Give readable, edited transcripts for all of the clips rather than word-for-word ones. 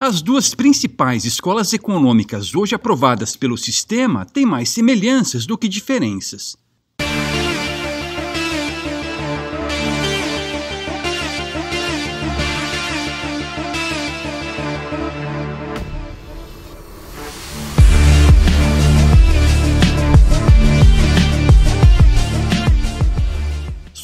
As duas principais escolas econômicas hoje aprovadas pelo sistema têm mais semelhanças do que diferenças.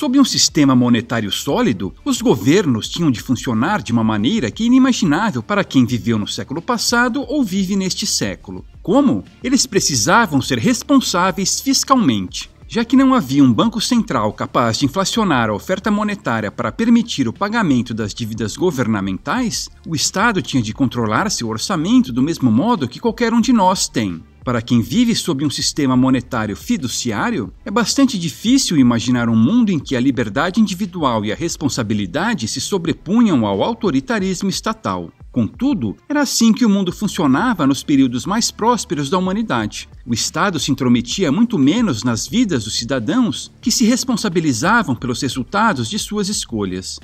Sob um sistema monetário sólido, os governos tinham de funcionar de uma maneira que é inimaginável para quem viveu no século passado ou vive neste século. Como? Eles precisavam ser responsáveis fiscalmente. Já que não havia um banco central capaz de inflacionar a oferta monetária para permitir o pagamento das dívidas governamentais, o Estado tinha de controlar seu orçamento do mesmo modo que qualquer um de nós tem. Para quem vive sob um sistema monetário fiduciário, é bastante difícil imaginar um mundo em que a liberdade individual e a responsabilidade se sobrepunham ao autoritarismo estatal. Contudo, era assim que o mundo funcionava nos períodos mais prósperos da humanidade. O Estado se intrometia muito menos nas vidas dos cidadãos, que se responsabilizavam pelos resultados de suas escolhas.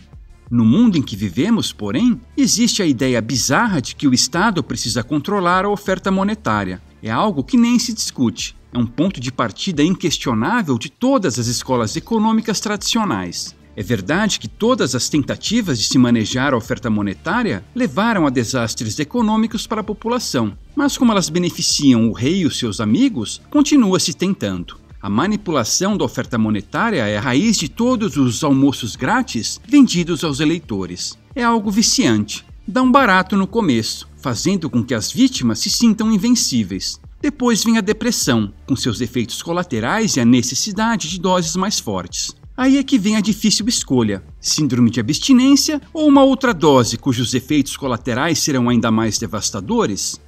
No mundo em que vivemos, porém, existe a ideia bizarra de que o Estado precisa controlar a oferta monetária. É algo que nem se discute. É um ponto de partida inquestionável de todas as escolas econômicas tradicionais. É verdade que todas as tentativas de se manejar a oferta monetária levaram a desastres econômicos para a população, mas como elas beneficiam o rei e os seus amigos, continua-se tentando. A manipulação da oferta monetária é a raiz de todos os almoços grátis vendidos aos eleitores. É algo viciante. Dá um barato no começo, fazendo com que as vítimas se sintam invencíveis. Depois vem a depressão, com seus efeitos colaterais e a necessidade de doses mais fortes. Aí é que vem a difícil escolha: síndrome de abstinência ou uma outra dose cujos efeitos colaterais serão ainda mais devastadores?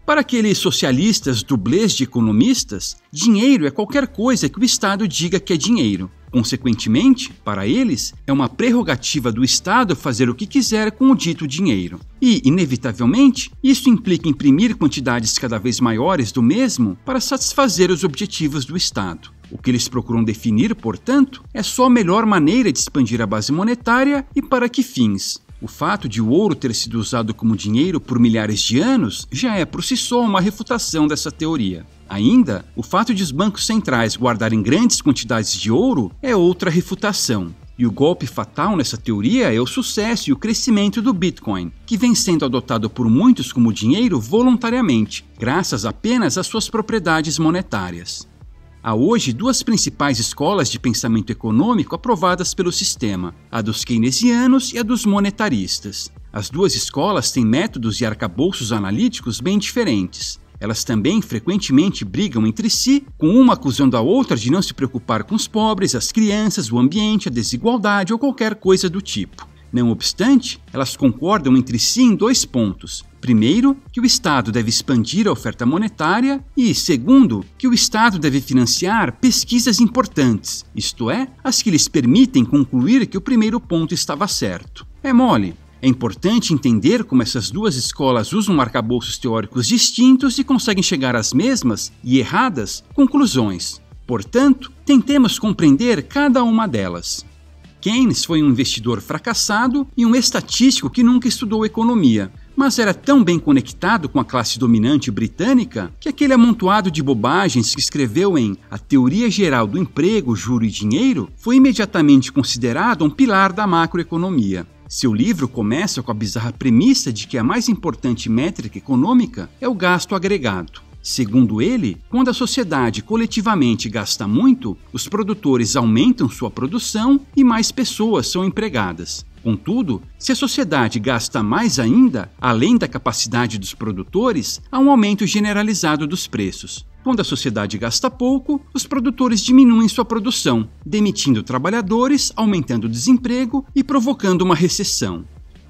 Para aqueles socialistas dublês de economistas, dinheiro é qualquer coisa que o Estado diga que é dinheiro. Consequentemente, para eles, é uma prerrogativa do Estado fazer o que quiser com o dito dinheiro. E, inevitavelmente, isso implica imprimir quantidades cada vez maiores do mesmo para satisfazer os objetivos do Estado. O que eles procuram definir, portanto, é só a melhor maneira de expandir a base monetária e para que fins. O fato de o ouro ter sido usado como dinheiro por milhares de anos já é por si só uma refutação dessa teoria. Ainda, o fato de os bancos centrais guardarem grandes quantidades de ouro é outra refutação. E o golpe fatal nessa teoria é o sucesso e o crescimento do Bitcoin, que vem sendo adotado por muitos como dinheiro voluntariamente, graças apenas às suas propriedades monetárias. Há hoje duas principais escolas de pensamento econômico aprovadas pelo sistema, a dos keynesianos e a dos monetaristas. As duas escolas têm métodos e arcabouços analíticos bem diferentes. Elas também frequentemente brigam entre si, com uma acusando a outra de não se preocupar com os pobres, as crianças, o ambiente, a desigualdade ou qualquer coisa do tipo. Não obstante, elas concordam entre si em dois pontos. Primeiro, que o Estado deve expandir a oferta monetária e, segundo, que o Estado deve financiar pesquisas importantes, isto é, as que lhes permitem concluir que o primeiro ponto estava certo. É mole. É importante entender como essas duas escolas usam arcabouços teóricos distintos e conseguem chegar às mesmas e erradas conclusões. Portanto, tentemos compreender cada uma delas. Keynes foi um investidor fracassado e um estatístico que nunca estudou economia, mas era tão bem conectado com a classe dominante britânica que aquele amontoado de bobagens que escreveu em A Teoria Geral do Emprego, Juro e Dinheiro foi imediatamente considerado um pilar da macroeconomia. Seu livro começa com a bizarra premissa de que a mais importante métrica econômica é o gasto agregado. Segundo ele, quando a sociedade coletivamente gasta muito, os produtores aumentam sua produção e mais pessoas são empregadas. Contudo, se a sociedade gasta mais ainda, além da capacidade dos produtores, há um aumento generalizado dos preços. Quando a sociedade gasta pouco, os produtores diminuem sua produção, demitindo trabalhadores, aumentando o desemprego e provocando uma recessão.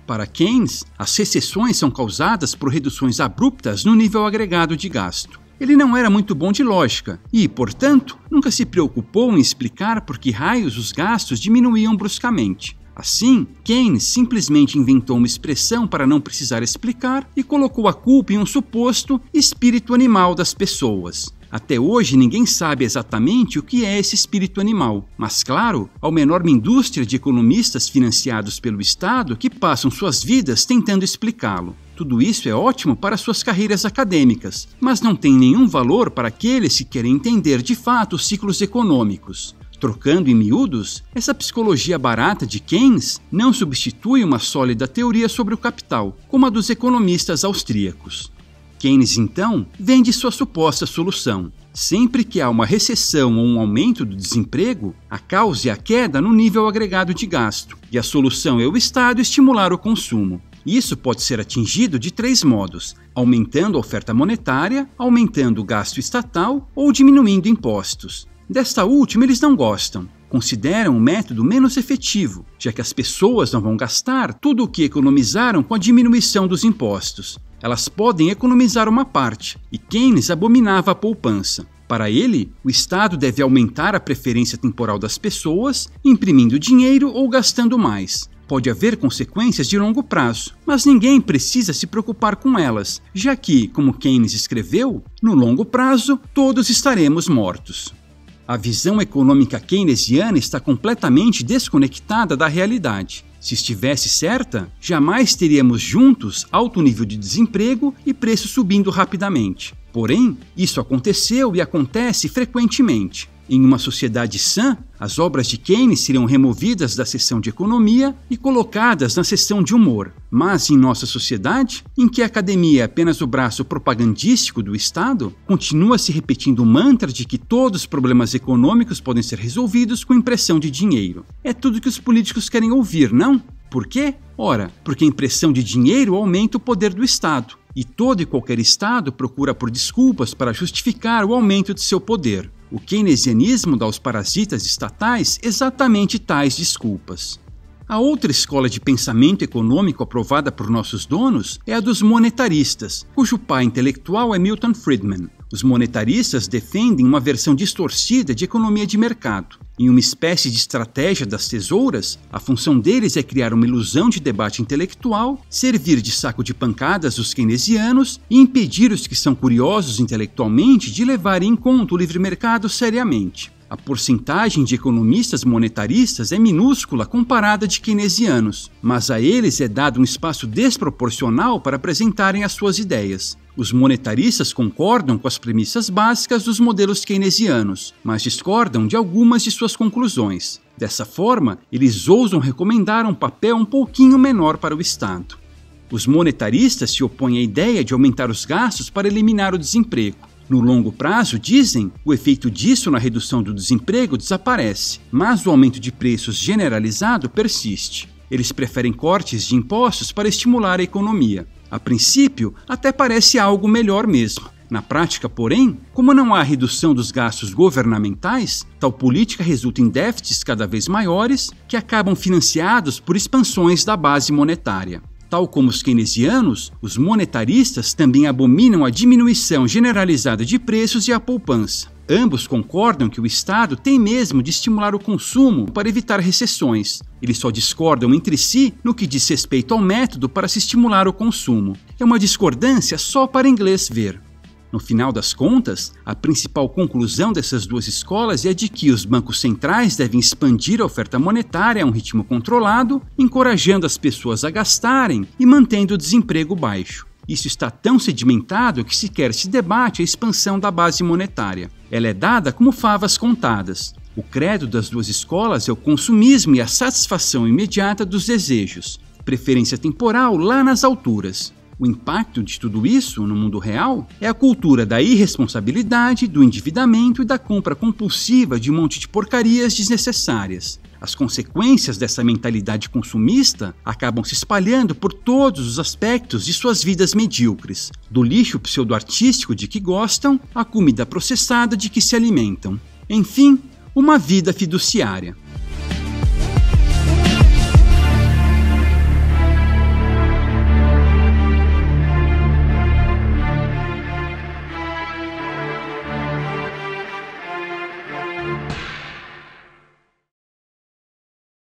Para Keynes, as recessões são causadas por reduções abruptas no nível agregado de gasto. Ele não era muito bom de lógica e, portanto, nunca se preocupou em explicar por que raios os gastos diminuíam bruscamente. Assim, Keynes simplesmente inventou uma expressão para não precisar explicar e colocou a culpa em um suposto espírito animal das pessoas. Até hoje ninguém sabe exatamente o que é esse espírito animal, mas claro, há uma enorme indústria de economistas financiados pelo Estado que passam suas vidas tentando explicá-lo. Tudo isso é ótimo para suas carreiras acadêmicas, mas não tem nenhum valor para aqueles que querem entender de fato os ciclos econômicos. Trocando em miúdos, essa psicologia barata de Keynes não substitui uma sólida teoria sobre o capital, como a dos economistas austríacos. Keynes, então, vende sua suposta solução. Sempre que há uma recessão ou um aumento do desemprego, a causa é a queda no nível agregado de gasto, e a solução é o Estado estimular o consumo. Isso pode ser atingido de 3 modos: aumentando a oferta monetária, aumentando o gasto estatal ou diminuindo impostos. Desta última eles não gostam. Consideram o método menos efetivo, já que as pessoas não vão gastar tudo o que economizaram com a diminuição dos impostos. Elas podem economizar uma parte, e Keynes abominava a poupança. Para ele, o Estado deve aumentar a preferência temporal das pessoas, imprimindo dinheiro ou gastando mais. Pode haver consequências de longo prazo, mas ninguém precisa se preocupar com elas, já que, como Keynes escreveu, no longo prazo todos estaremos mortos. A visão econômica keynesiana está completamente desconectada da realidade. Se estivesse certa, jamais teríamos juntos alto nível de desemprego e preços subindo rapidamente. Porém, isso aconteceu e acontece frequentemente. Em uma sociedade sã, as obras de Keynes seriam removidas da seção de economia e colocadas na seção de humor. Mas em nossa sociedade, em que a academia é apenas o braço propagandístico do Estado, continua se repetindo o mantra de que todos os problemas econômicos podem ser resolvidos com impressão de dinheiro. É tudo que os políticos querem ouvir, não? Por quê? Ora, porque a impressão de dinheiro aumenta o poder do Estado. E todo e qualquer Estado procura por desculpas para justificar o aumento de seu poder. O keynesianismo dá aos parasitas estatais exatamente tais desculpas. A outra escola de pensamento econômico aprovada por nossos donos é a dos monetaristas, cujo pai intelectual é Milton Friedman. Os monetaristas defendem uma versão distorcida de economia de mercado. Em uma espécie de estratégia das tesouras, a função deles é criar uma ilusão de debate intelectual, servir de saco de pancadas os keynesianos e impedir os que são curiosos intelectualmente de levarem em conta o livre mercado seriamente. A porcentagem de economistas monetaristas é minúscula comparada de keynesianos, mas a eles é dado um espaço desproporcional para apresentarem as suas ideias. Os monetaristas concordam com as premissas básicas dos modelos keynesianos, mas discordam de algumas de suas conclusões. Dessa forma, eles ousam recomendar um papel um pouquinho menor para o Estado. Os monetaristas se opõem à ideia de aumentar os gastos para eliminar o desemprego. No longo prazo, dizem, o efeito disso na redução do desemprego desaparece, mas o aumento de preços generalizado persiste. Eles preferem cortes de impostos para estimular a economia. A princípio, até parece algo melhor mesmo. Na prática, porém, como não há redução dos gastos governamentais, tal política resulta em déficits cada vez maiores que acabam financiados por expansões da base monetária. Tal como os keynesianos, os monetaristas também abominam a diminuição generalizada de preços e a poupança. Ambos concordam que o Estado tem mesmo de estimular o consumo para evitar recessões. Eles só discordam entre si no que diz respeito ao método para se estimular o consumo. É uma discordância só para inglês ver. No final das contas, a principal conclusão dessas duas escolas é de que os bancos centrais devem expandir a oferta monetária a um ritmo controlado, encorajando as pessoas a gastarem e mantendo o desemprego baixo. Isso está tão sedimentado que sequer se debate a expansão da base monetária. Ela é dada como favas contadas. O credo das duas escolas é o consumismo e a satisfação imediata dos desejos, preferência temporal lá nas alturas. O impacto de tudo isso no mundo real é a cultura da irresponsabilidade, do endividamento e da compra compulsiva de um monte de porcarias desnecessárias. As consequências dessa mentalidade consumista acabam se espalhando por todos os aspectos de suas vidas medíocres, do lixo pseudo-artístico de que gostam à comida processada de que se alimentam. Enfim, uma vida fiduciária.